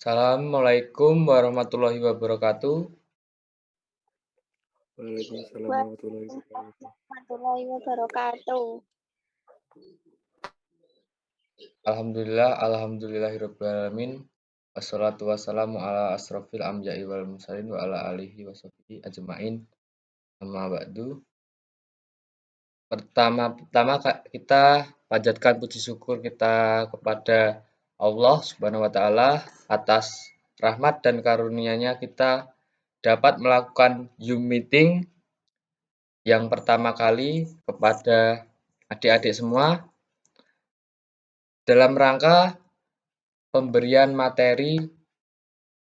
Assalamualaikum warahmatullahi wabarakatuh. Waalaikumsalam warahmatullahi Waalaikumsalam wabarakatuh. warahmatullahi wabarakatuh. Alhamdulillahirabbil alamin. Wassalatu wassalamu ala asrofil anbiya'i wal mursalin wa ala alihi washabihi ajmain. Amma ba'du. Pertama-tama kita panjatkan puji syukur kita kepada Allah Subhanahu wa taala atas rahmat dan karunia-Nya kita dapat melakukan Zoom meeting yang pertama kali kepada adik-adik semua dalam rangka pemberian materi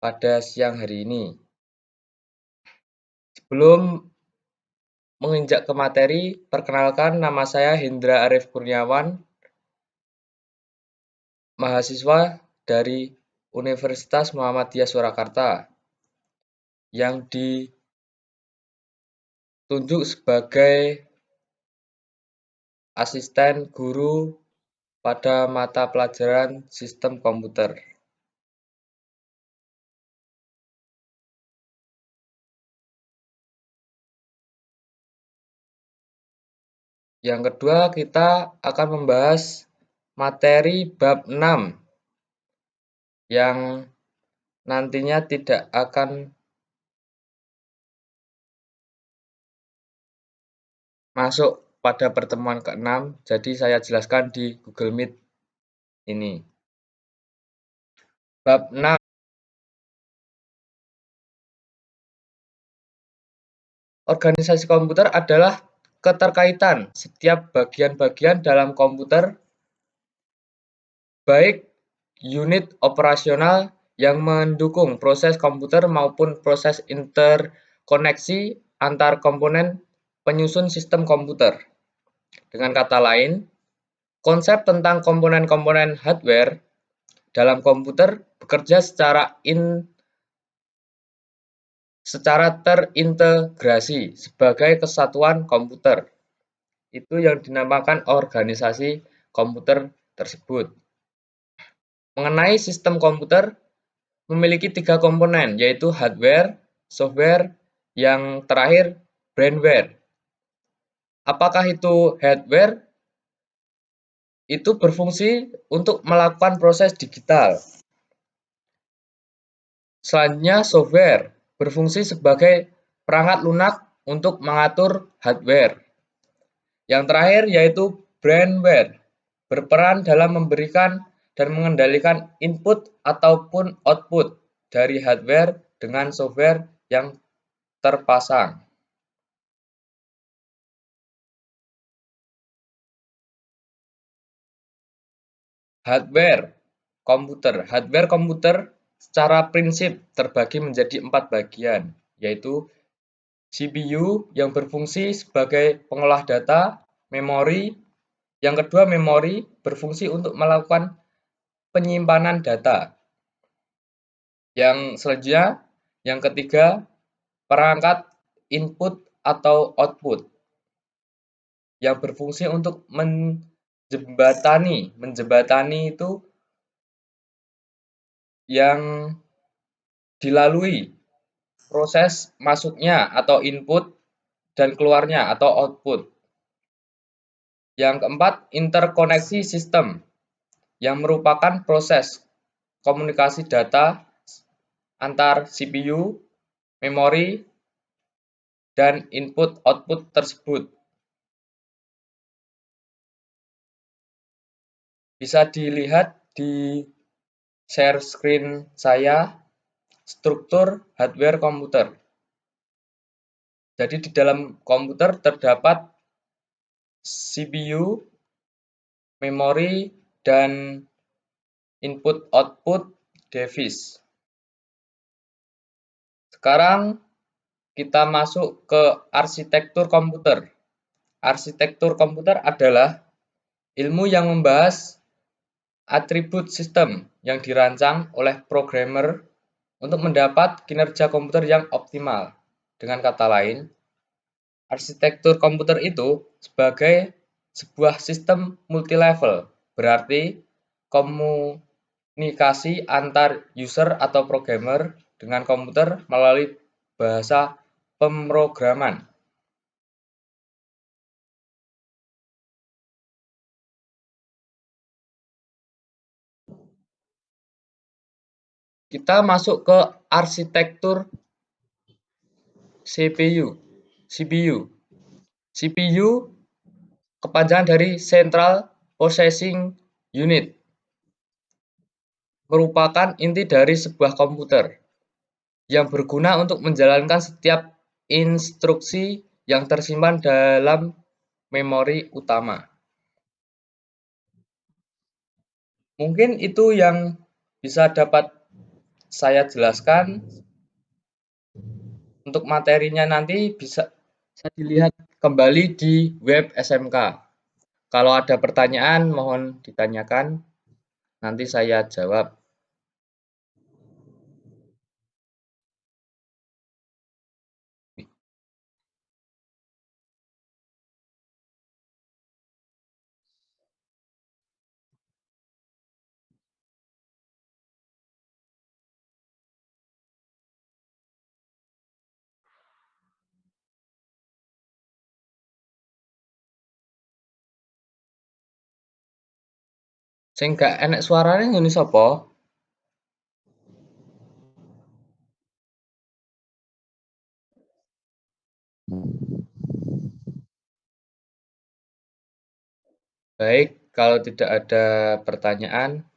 pada siang hari ini. Sebelum menginjak ke materi, perkenalkan nama saya Hendra Arif Kurniawan, mahasiswa dari Universitas Muhammadiyah Surakarta yang ditunjuk sebagai asisten guru pada mata pelajaran Sistem Komputer. Yang kedua, kita akan membahas materi bab 6 yang nantinya tidak akan masuk pada pertemuan ke-6, jadi saya jelaskan di Google Meet ini. Bab 6. Organisasi komputer adalah keterkaitan setiap bagian-bagian dalam komputer, baik unit operasional yang mendukung proses komputer maupun proses interkoneksi antar komponen penyusun sistem komputer. Dengan kata lain, konsep tentang komponen-komponen hardware dalam komputer bekerja secara terintegrasi sebagai kesatuan komputer. Itu yang dinamakan organisasi komputer tersebut. Mengenai sistem komputer memiliki 3 komponen, yaitu hardware, software, yang terakhir brainware. Apakah itu hardware? Itu berfungsi untuk melakukan proses digital. Selanjutnya software berfungsi sebagai perangkat lunak untuk mengatur hardware. Yang terakhir yaitu brainware, berperan dalam memberikan dan mengendalikan input ataupun output dari hardware dengan software yang terpasang. Hardware komputer secara prinsip terbagi menjadi 4 bagian, yaitu CPU yang berfungsi sebagai pengolah data, memori. Yang kedua, memori berfungsi untuk melakukan penyimpanan data. Yang selanjutnya, yang ketiga, perangkat input atau output yang berfungsi untuk menjembatani itu yang dilalui proses masuknya atau input dan keluarnya atau output. Yang keempat, interkoneksi sistem yang merupakan proses komunikasi data antar CPU, memori, dan input-output tersebut. Bisa dilihat di share screen saya, struktur hardware komputer. Jadi di dalam komputer terdapat CPU, memori, dan input-output device. Sekarang kita masuk ke arsitektur komputer. Arsitektur komputer adalah ilmu yang membahas atribut sistem yang dirancang oleh programmer untuk mendapat kinerja komputer yang optimal. Dengan kata lain, arsitektur komputer itu sebagai sebuah sistem multilevel, berarti komunikasi komunikasi antar user atau programmer dengan komputer melalui bahasa pemrograman. Kita masuk ke arsitektur CPU. CPU kepanjangan dari Central Processing Unit, merupakan inti dari sebuah komputer yang berguna untuk menjalankan setiap instruksi yang tersimpan dalam memori utama. Mungkin itu yang bisa dapat saya jelaskan. Untuk materinya nanti bisa dilihat kembali di web SMK. Kalau ada pertanyaan mohon ditanyakan, nanti saya jawab. Sing gak enek suarane ngene sapa? Baik, kalau tidak ada pertanyaan,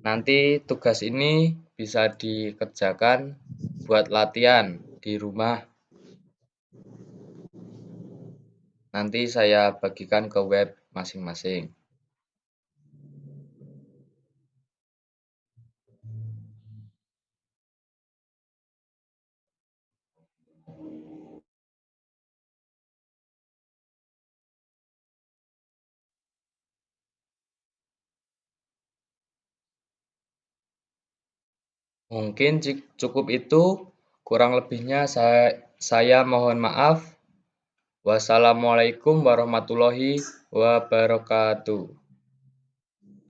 nanti tugas ini bisa dikerjakan buat latihan di rumah. Nanti saya bagikan ke web masing-masing. Mungkin cukup itu, kurang lebihnya saya mohon maaf. Wassalamualaikum warahmatullahi wabarakatuh.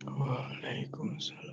Waalaikumsalam.